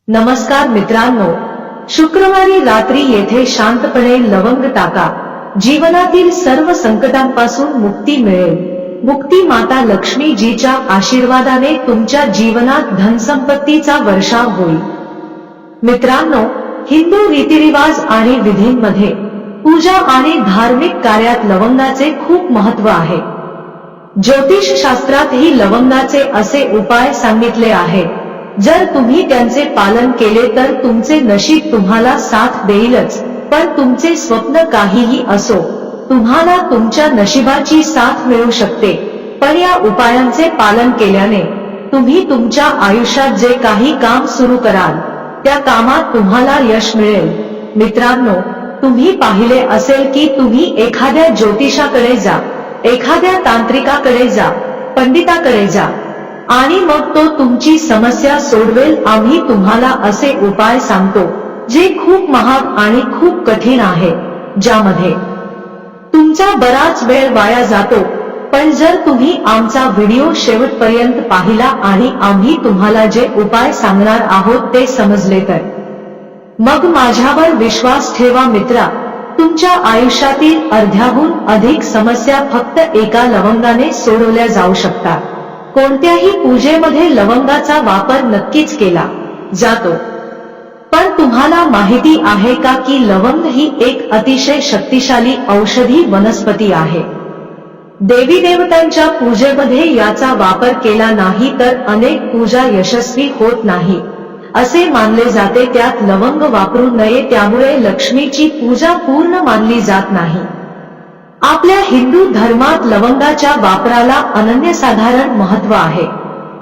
नमस्कार मित्रांनो, शुक्रवारी रात्री येथे शांतपणे लवंग टाका. जीवनातील सर्व संकटांपासून मुक्ती मिळेल. मुक्ती माता लक्ष्मीजीच्या आशीर्वादाने तुमच्या जीवनात धनसंपत्तीचा वर्षाव होईल. मित्रांनो, हिंदू रीतिरिवाज आणि विधींमध्ये पूजा आणि धार्मिक कार्यात लवंगाचे खूप महत्त्व आहे. ज्योतिष शास्त्रातही लवंगाचे असे उपाय सांगितले आहेत. जर तुम्ही त्यांचे पालन केले तर तुमचे नशीब तुम्हाला साथ देईलच, पण तुमचे स्वप्न काहीही असो, तुम्हाला तुमच्या नशिबाची साथ मिळू शकते. पण या उपायांचे पालन केल्याने तुम्ही तुमच्या आयुष्यात जे काही काम सुरू कराल त्या कामात तुम्हाला यश मिळेल. मित्रांनो, तुम्ही पाहिले असेल की तुम्ही एखाद्या ज्योतिषाकडे जा, एखाद्या तांत्रिकाकडे जा, पंडिताकडे जा आणि मग तो तुमची समस्या सोडवेल. आम्ही तुम्हाला असे उपाय सांगतो जे खूप महाग आणि खूप कठीण आहे, ज्यामध्ये तुमचा बराच वेळ वाया जातो. पण जर तुम्ही आमचा व्हिडिओ शेवटपर्यंत पाहिला आणि आम्ही तुम्हाला जे उपाय सांगणार आहोत ते समजले तर मग माझ्यावर विश्वास ठेवा मित्रा. तुमच्या आयुष्यातील अर्ध्याहून अधिक समस्या फक्त एका लवंगाने सोडवल्या जाऊ शकतात. कोणत्याही पूजेमध्ये लवंगाचा वापर नक्कीच केला जातो. पण तुम्हाला माहिती आहे का की लवंग ही एक अतिशय शक्तिशाली औषधी वनस्पती आहे. देवी देवतांच्या पूजेमध्ये याचा वापर केला नाही तर अनेक पूजा यशस्वी होत नाही असे मानले जाते. त्यात लवंग वापरू नये, त्यामुळे लक्ष्मीची पूजा पूर्ण मानली जात नाही. आपल्या हिंदू धर्मात लवंगाच्या वापराला अनन्यसाधारण महत्त्व आहे.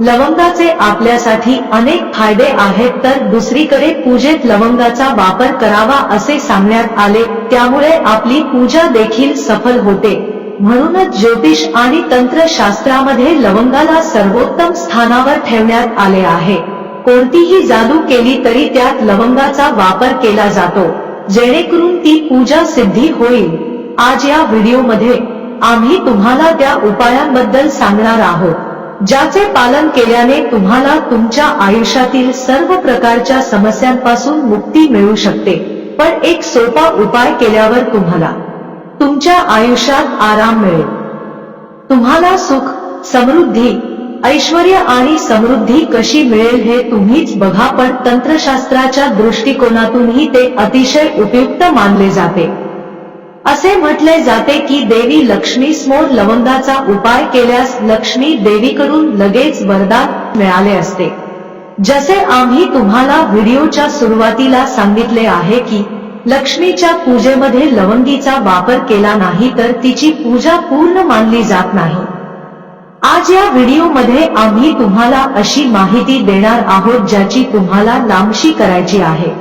लवंगाचे आपल्यासाठी अनेक फायदे आहेत, तर दुसरीकडे पूजेत लवंगाचा वापर करावा असे सांगण्यात आले, त्यामुळे आपली पूजा देखील सफल होते. म्हणूनच ज्योतिष आणि तंत्रशास्त्रामध्ये लवंगाला सर्वोत्तम स्थानावर ठेवण्यात आले आहे. कोणतीही जादू केली तरी त्यात लवंगाचा वापर केला जातो, जेणेकरून ती पूजा सिद्धी होईल. आज या व्हिडिओमध्ये आम्ही तुम्हाला त्या उपायांबद्दल सांगणार आहोत, ज्याचे पालन केल्याने तुम्हाला तुमच्या आयुष्यातील सर्व प्रकारच्या समस्यांपासून मुक्ती मिळू शकते. पण एक सोपा उपाय केल्यावर तुम्हाला तुमच्या आयुष्यात आराम मिळेल. तुम्हाला सुख, समृद्धी, ऐश्वर्य आणि समृद्धी कशी मिळेल हे तुम्हीच बघा. पण तंत्रशास्त्राच्या दृष्टिकोनातूनही ते अतिशय उपयुक्त मानले जाते. असे म्हटले जाते की देवी लक्ष्मीसमोर लवंगाचा उपाय केल्यास लक्ष्मी देवीकडून लगेच वरदान मिळाले असते. जसे आम्ही तुम्हाला व्हिडिओच्या सुरुवातीला सांगितले आहे की लक्ष्मीच्या पूजेमध्ये लवंगीचा वापर केला नाही तर तिची पूजा पूर्ण मानली जात नाही. आज या व्हिडिओमध्ये आम्ही तुम्हाला अशी माहिती देणार आहोत ज्याची तुम्हाला लांबशी करायची आहे.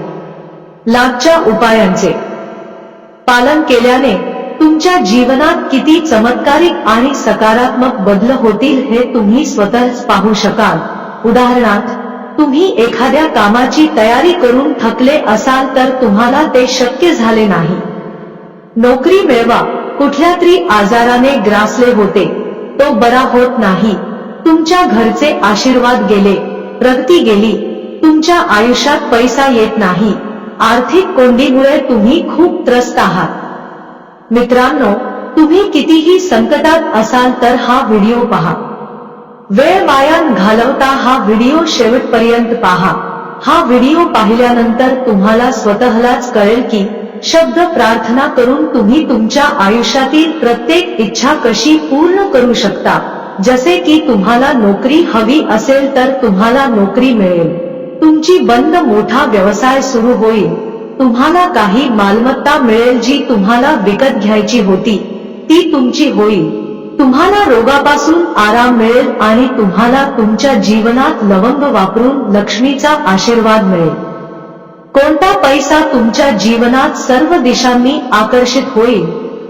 लांबच्या उपायांचे पालन केल्याने तुमच्या जीवनात किती चमत्कारिक आणि सकारात्मक बदल होतील हे तुम्ही स्वतःच पाहू शकाल. उदाहरणार्थ, तुम्ही एखाद्या कामाची तयारी करून थकले असाल तर तुम्हाला ते शक्य झाले नाही. नोकरी मिळवा, कुठल्या तरी आजाराने ग्रासले होते, तो बरा होत नाही, तुमच्या घरचे आशीर्वाद गेले, प्रगती गेली, तुमच्या आयुष्यात पैसा येत नाही, आर्थिक कोंडीमुळे तुम्ही खूप त्रस्त आहात. मित्रांनो, तुम्ही कितीही संकटात असाल तर हा व्हिडिओ पहा. वेळ वाया घालवता हा व्हिडिओ शेवटपर्यंत पहा. हा व्हिडिओ पाहिल्यानंतर तुम्हाला स्वतःलाच कळेल की शब्द प्रार्थना करून तुम्ही तुमच्या आयुष्यातील प्रत्येक इच्छा कशी पूर्ण करू शकता. जसे की तुम्हाला नोकरी हवी असेल तर तुम्हाला नोकरी मिळेल, तुमची बंद मोठा व्यवसाय सुरू होईल, तुम्हाला काही मालमत्ता मिळेल जी तुम्हाला विकत घ्यायची होती ती तुमची होईल, तुम्हाला रोगापासून आराम मिळेल आणि तुम्हाला तुमच्या जीवनात लवंग वापरून लक्ष्मीचा आशीर्वाद मिळेल. कोणता पैसा तुमच्या जीवनात सर्व दिशांनी आकर्षित होईल.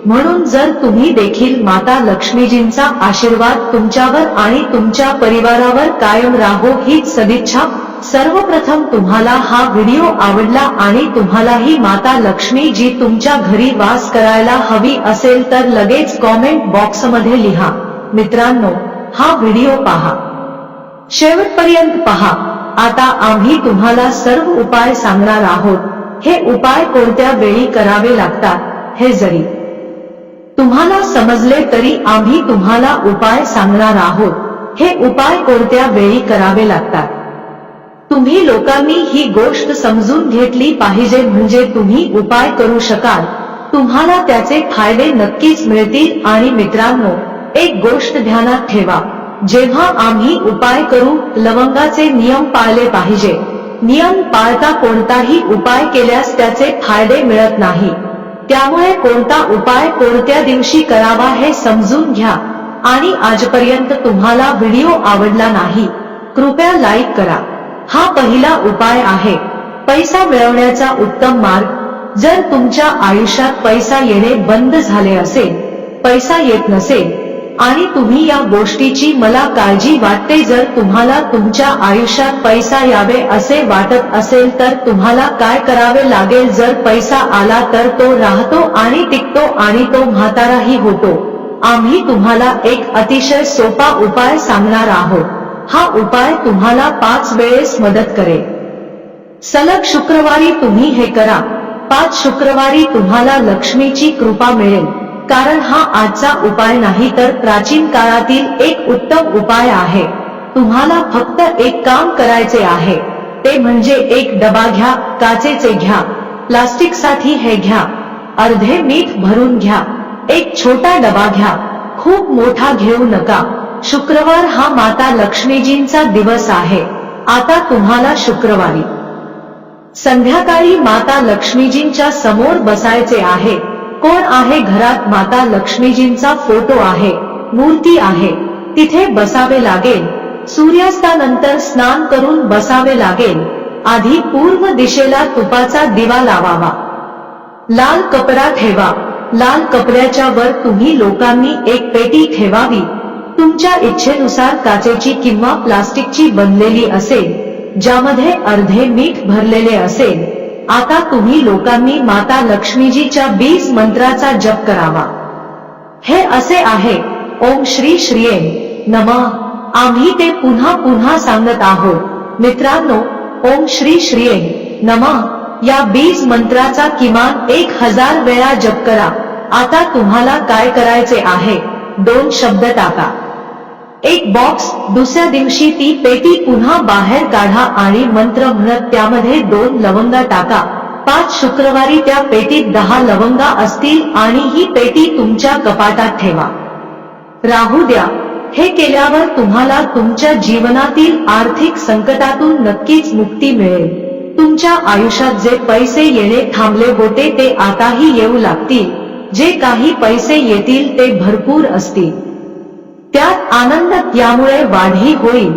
म्हणून जर तुम्ही देखील माता लक्ष्मीजींचा आशीर्वाद तुमच्यावर आणि तुमच्या परिवारावर कायम राहो हीच सदिच्छा. सर्वप्रथम तुम्हाला हा व्हिडिओ आवडला आणि तुम्हालाही माता लक्ष्मी जी तुमच्या घरी वास करायला हवी असेल तर लगेच कॉमेंट बॉक्समध्ये लिहा. मित्रांनो, हा व्हिडिओ पहा, शेवटपर्यंत पहा. आता आम्ही तुम्हाला सर्व उपाय सांगणार आहोत. हे उपाय कोणत्या वेळी करावे लागतात हे जरी तुम्हाला समजले तरी आम्ही तुम्हाला उपाय सांगणार आहोत. हे उपाय कोणत्या वेळी करावे लागतात. तुम्ही लोकांनी ही गोष्ट समजून घेतली पाहिजे म्हणजे तुम्ही उपाय करू शकाल. तुम्हाला त्याचे फायदे नक्कीच मिळतील. आणि मित्रांनो, एक गोष्ट ध्यानात ठेवा, जेव्हा आम्ही उपाय करू लवंगाचे नियम पाळले पाहिजे. नियम पाळता कोणताही उपाय केल्यास त्याचे फायदे मिळत नाही. त्यामुळे कोणता उपाय कोणत्या दिवशी करावा हे समजून घ्या. आणि आजपर्यंत तुम्हाला व्हिडिओ आवडला नाही, कृपया लाईक करा. हा पहिला उपाय आहे पैसा मिळवण्याचा उत्तम मार्ग. जर तुमच्या आयुष्यात पैसा येणे बंद झाले असेल, पैसा येत नसेल आणि तुम्ही या गोष्टीची मला काळजी वाटते, जर तुम्हाला तुमच्या आयुष्यात पैसा यावे असे वाटत असेल तर तुम्हाला काय करावे लागेल. जर पैसा आला तर तो राहतो आणि टिकतो आणि तो म्हाताराही होतो. आम्ही तुम्हाला एक अतिशय सोपा उपाय सांगणार आहोत. हा उपाय तुम्हाला 5 वेळेस मदत करेल. सलग शुक्रवारी तुम्ही हे करा. 5 शुक्रवारी तुम्हाला लक्ष्मीची कृपा मिळेल. कारण हा आजचा उपाय नाही तर प्राचीन काळातील एक उत्तम उपाय आहे. तुम्हाला फक्त एक काम करायचे आहे, ते म्हणजे एक डबा घ्या. काचेचे घ्या, प्लास्टिकसाठी हे घ्या. अर्धे मीठ भरून घ्या. एक छोटा डबा घ्या, खूप मोठा घेऊ नका. शुक्रवार हा माता लक्ष्मीजींचा दिवस आहे. आता तुम्हाला शुक्रवारी संध्याकाळी माता लक्ष्मीजींच्या समोर बसायचे आहे. कोण आहे घरात? माता लक्ष्मीजींचा फोटो आहे, मूर्ती आहे, तिथे बसावे लागेल. सूर्यास्तानंतर स्नान करून बसावे लागेल. आधी पूर्व दिशेला तुपाचा दिवा लावावा. लाल कपडा ठेवा. लाल कपड्याच्या वर तुम्ही लोकांनी एक पेटी ठेवावी. तुमच्या इच्छेनुसार काचेची किंवा प्लास्टिकची बनलेली असेल, ज्यामध्ये अर्धे मीठ भरलेले असेल. आता तुम्ही लोकांनी माता लक्ष्मीजीच्या 20 मंत्राचा जप करावा. हे असे आहे: ओम श्री श्रीये नमः. आम्ही ते पुन्हा पुन्हा सांगत आहोत. मित्रांनो, ओम श्री श्रीये नमः या 20 मंत्राचा किमान 1000 वेळा जप करा. आता तुम्हाला काय करायचे आहे? 2 शब्द टाका. एक बॉक्स. दुसऱ्या दिवशी ती पेटी पुन्हा बाहेर काढा आणि मंत्र म्हणत त्यामध्ये 2 लवंगा टाका. 5 शुक्रवारी त्या पेटीत 10 लवंगा असतील आणि ही पेटी तुमच्या कपाटात ठेवा. राहू द्या. हे केल्यावर तुम्हाला तुमच्या जीवनातील आर्थिक संकटातून नक्कीच मुक्ती मिळेल. तुमच्या आयुष्यात जे पैसे येणे थांबले होते ते आताही येऊ लागतील. जे काही पैसे येतील ते भरपूर असतील. त्यात आनंद यामुळे वाढही होईल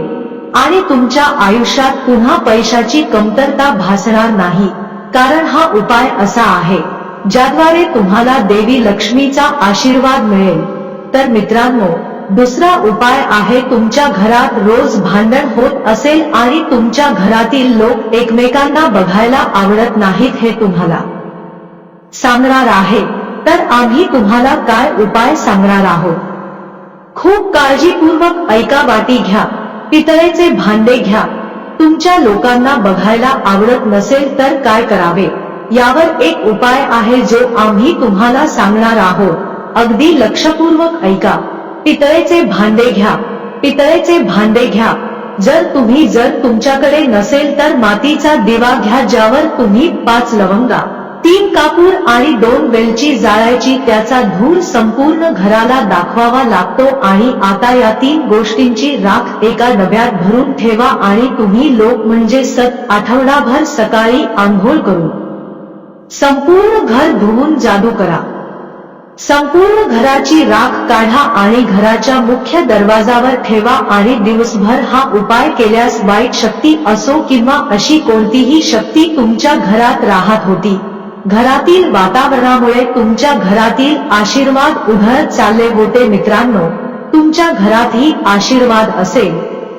आणि तुमच्या आयुष्यात पुन्हा पैशाची कमतरता भासणार नाही. कारण हा उपाय असा आहे ज्याद्वारे तुम्हाला देवी लक्ष्मीचा आशीर्वाद मिळेल. तर मित्रांनो, दुसरा उपाय आहे तुमच्या घरात रोज भांडण होत असेल आणि तुमच्या घरातील लोक एकमेकांना बघायला आवडत नाहीत, हे तुम्हाला सांगणार आहे. तर आम्ही तुम्हाला काय उपाय सांगणार आहोत. खूप काळजीपूर्वक ऐका. वाटी घ्या. पितळेचे भांडे घ्या. तुमच्या लोकांना बघायला आवडत नसेल तर काय करावे यावर एक उपाय आहे जो आम्ही तुम्हाला सांगणार आहोत. अगदी लक्षपूर्वक ऐका. पितळेचे भांडे घ्या. पितळेचे भांडे घ्या. जर तुमच्याकडे नसेल तर मातीचा दिवा घ्या, ज्यावर तुम्ही 5 लवंगा, 3 कापूर आणि 2 वेलची जाळायची. त्याचा धूर संपूर्ण घराला दाखवावा लागतो. आणि आता या 3 गोष्टींची राख एका डब्यात भरून ठेवा आणि तुम्ही लोक म्हणजे आठवडाभर सकाळी आंघोळ करून संपूर्ण घर धुवून जादू करा. संपूर्ण घराची राख काढा आणि घराच्या मुख्य दरवाजावर ठेवा. आणि दिवसभर हा उपाय केल्यास वाईट शक्ती असो किंवा अशी कोणतीही शक्ती तुमच्या घरात राहत होती, घरातील वातावरणामुळे तुमच्या घरातील आशीर्वाद उधळत चालले होते. मित्रांनो, तुमच्या घरातही आशीर्वाद असेल.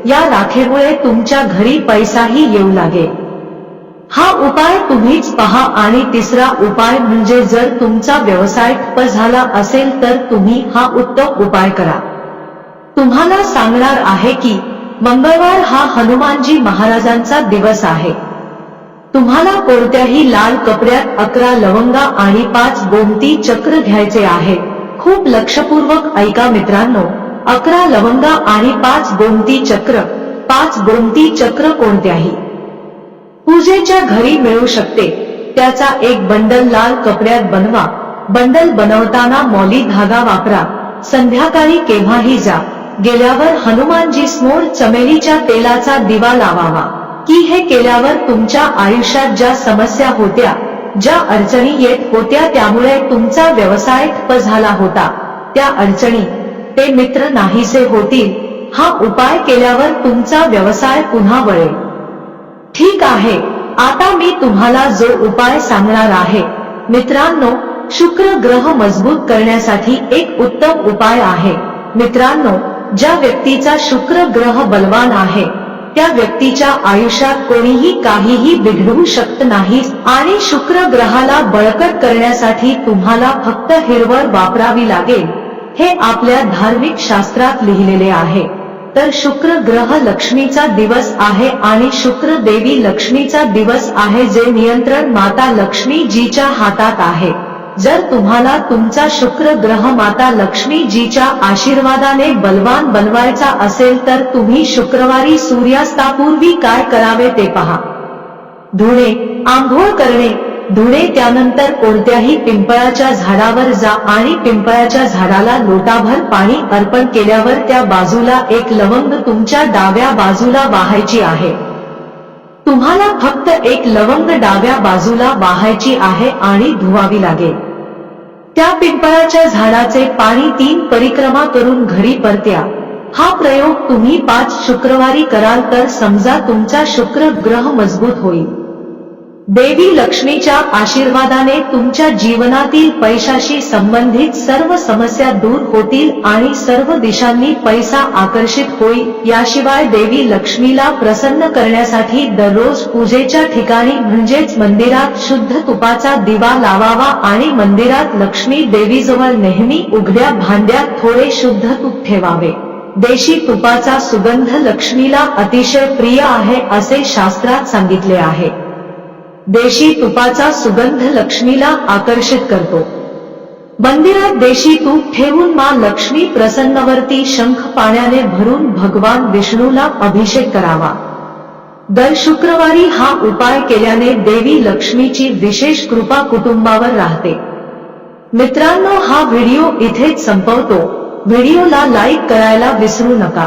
या राखेमुळे तुमच्या घरी पैसाही येऊ लागेल. हा उपाय तुम्हीच पहा. आणि तिसरा उपाय म्हणजे जर तुमचा व्यवसाय ठप्प झाला असेल तर तुम्ही हा उत्तम उपाय करा. तुम्हाला सांगणार आहे की मंगळवार हा हनुमानजी महाराजांचा दिवस आहे. तुम्हाला कोणत्याही लाल कपड्यात 11 लवंगा आणि 5 गोमती चक्र घ्यायचे आहे. खूप लक्षपूर्वक ऐका मित्रांनो, 11 लवंगा आणि 5 गोमती चक्र. 5 गोमती चक्र कोणत्याही पूजेच्या घरी मिळू शकते. त्याचा एक बंडल लाल कपड्यात बनवा. बंडल बनवताना मौली धागा वापरा. संध्याकाळी केव्हाही जा, गेल्यावर हनुमानजी समोर चमेलीच्या तेलाचा दिवा लावावा. की हे केल्यावर तुमच्या आयुष्यात ज्या समस्या होत्या, ज्या अडचणी येत होत्या, त्यामुळे तुमचा व्यवसाय ठप्प झाला होता, त्या अडचणी, ते मित्र नाहीसे होतील. हा उपाय केल्यावर तुमचा व्यवसाय पुन्हा वळेल. ठीक आहे, आता मी तुम्हाला जो उपाय सांगणार आहे मित्रांनो, शुक्र ग्रह मजबूत करण्यासाठी एक उत्तम उपाय आहे. मित्रांनो, ज्या व्यक्तीचा शुक्र ग्रह बलवान आहे, त्या व्यक्तीच्या आयुष्यात कोणीही काहीही बिघडवू शकत नाही. आणि शुक्र ग्रहाला बळकट करण्यासाठी तुम्हाला फक्त हिरवळ वापरावी लागेल. हे आपल्या धार्मिक शास्त्रात लिहिलेले आहे. तर शुक्र ग्रह लक्ष्मीचा दिवस आहे आणि शुक्र देवी लक्ष्मीचा दिवस आहे, जे नियंत्रण माता लक्ष्मी जीच्या हातात आहे. जर तुम्हाला तुमचा शुक्र ग्रह माता लक्ष्मी जीच्या आशीर्वादाने बलवान बनवायचा असेल, तर तुम्ही शुक्रवारी सूर्यास्तापूर्वी काय करावे ते पहा. धुणे, आंघोळ करणे, धुणे. त्यानंतर कोणत्याही पिंपळाच्या झाडावर जा आणि पिंपळाच्या झाडाला लोटाभर पाणी अर्पण केल्यावर त्या बाजूला एक लवंग तुमच्या डाव्या बाजूला वाहायची आहे. तुम्हाला फक्त एक लवंग डाव्या बाजूला वाहायची आहे आणि धुवावी लागेल. त्या पिंपळाच्या झाडाचे पाणी 3 परिक्रमा करून घरी परत्या. हा प्रयोग तुम्ही 5 शुक्रवारी कराल तर समजा तुमचा शुक्र ग्रह मजबूत होईल. देवी लक्ष्मीच्या आशीर्वादाने तुमच्या जीवनातील पैशाशी संबंधित सर्व समस्या दूर होतील आणि सर्व दिशांनी पैसा आकर्षित होईल. याशिवाय देवी लक्ष्मीला प्रसन्न करण्यासाठी दररोज पूजेच्या ठिकाणी म्हणजेच मंदिरात शुद्ध तुपाचा दिवा लावावा आणि मंदिरात लक्ष्मी देवीजवळ नेहमी उघड्या भांड्यात थोडे शुद्ध तूप ठेवावे. देशी तुपाचा सुगंध लक्ष्मीला अतिशय प्रिय आहे असे शास्त्रात सांगितले आहे. देशी तुपाचा सुगंध लक्ष्मीला आकर्षित करतो. मंदिरात देशी तूप ठेवून माँ लक्ष्मी प्रसन्नवरती शंख पाण्याने भरून भगवान विष्णूला अभिषेक करावा. दर शुक्रवारी हा उपाय केल्याने देवी लक्ष्मीची विशेष कृपा कुटुंबावर राहते. मित्रांनो, हा व्हिडिओ इथेच संपवतो. व्हिडिओला लाईक करायला विसरू नका.